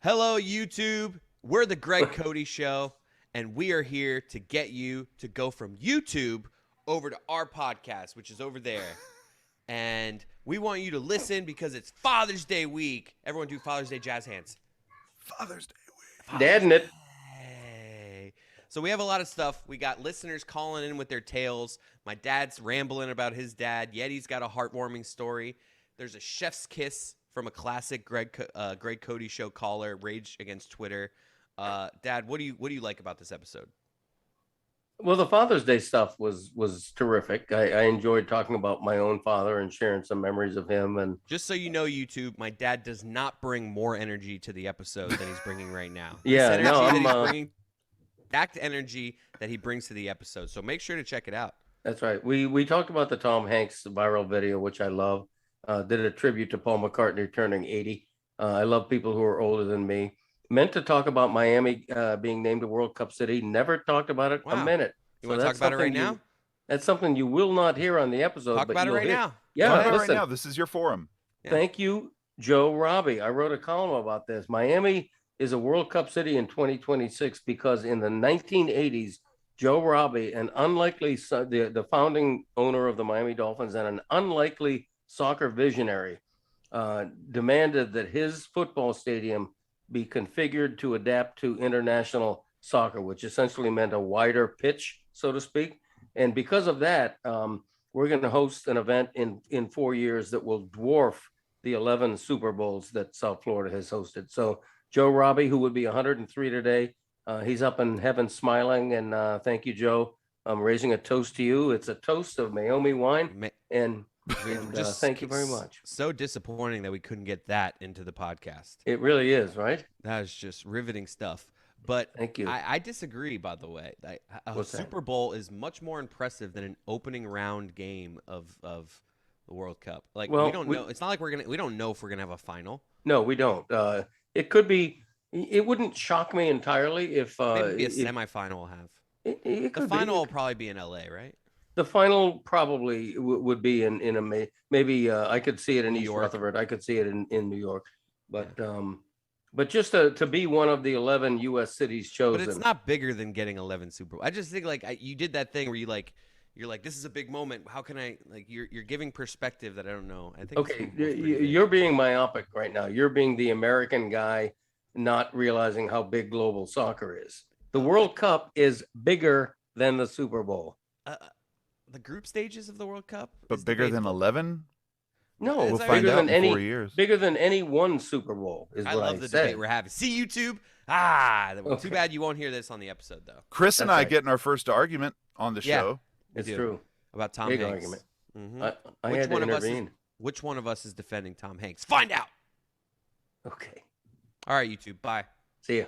Hello, YouTube. We're the Greg Cote Show, and we are here to get you to go from YouTube over to our podcast, which is over there. And we want you to listen because it's Father's Day week. Everyone do Father's Day jazz hands. Father's Day week. Dadding it. Hey. So we have a lot of stuff. We got listeners calling in with their tales. My dad's rambling about his dad. Yeti's got a heartwarming story. There's a chef's kiss from a classic Greg Cote Show caller, Rage Against Twitter. Dad, what do you like about this episode? Well, the Father's Day stuff was terrific. I enjoyed talking about my own father and sharing some memories of him. And just so you know, YouTube, my dad does not bring more energy to the episode than he's bringing right now. Yeah, no, I'm bringing exact energy that he brings to the episode. So make sure to check it out. That's right. We talked about the Tom Hanks viral video, which I love. Did a tribute to Paul McCartney turning 80. I love people who are older than me. Meant to talk about Miami being named a World Cup city. Never talked about it a minute. You want to talk about it right now? That's something you will not hear on the episode. Talk about it right now. Yeah, talk about it right now. This is your forum. Yeah. Thank you, Joe Robbie. I wrote a column about this. Miami is a World Cup city in 2026 because in the 1980s, Joe Robbie, an unlikely the founding owner of the Miami Dolphins and an unlikely soccer visionary, demanded that his football stadium be configured to adapt to international soccer, which essentially meant a wider pitch, so to speak. And because of that, we're going to host an event in 4 years that will dwarf the 11 Super Bowls that South Florida has hosted. So Joe Robbie, who would be 103 today, he's up in heaven smiling. And thank you, Joe. I'm raising a toast to you. It's a toast of Miami wine. And thank you very much. So disappointing that we couldn't get that into the podcast. It really is, right? That is just riveting stuff. But thank you. I disagree, by the way. A Super Bowl is much more impressive than an opening round game of the World Cup. Like, we don't know. It's not like we don't know if we're gonna have a final. No, we don't. It could be. It wouldn't shock me entirely if maybe a semifinal will have. The final will probably be in LA, right? The final probably would be in a maybe I could see it in East Rutherford. I could see it in New York, but just to be one of the 11 U.S. cities chosen. But it's not bigger than getting 11 Super Bowl. I just think you did that thing where you're like, this is a big moment. How can I you're giving perspective that I don't know. I think okay, you're being myopic right now. You're being the American guy, not realizing how big global soccer is. The World Cup is bigger than the Super Bowl. The group stages of the World Cup, but bigger than 11. No, we'll find out in 4 years. Bigger than any one Super Bowl is what I love the said. debate we're having. See, YouTube. Too bad you won't hear this on the episode though. Chris and I get in our first argument on the show. It's true about Tom Big Hanks. Argument. Mm-hmm. I had to intervene. Which one of us is defending Tom Hanks? Find out. Okay. All right, YouTube. Bye. See ya.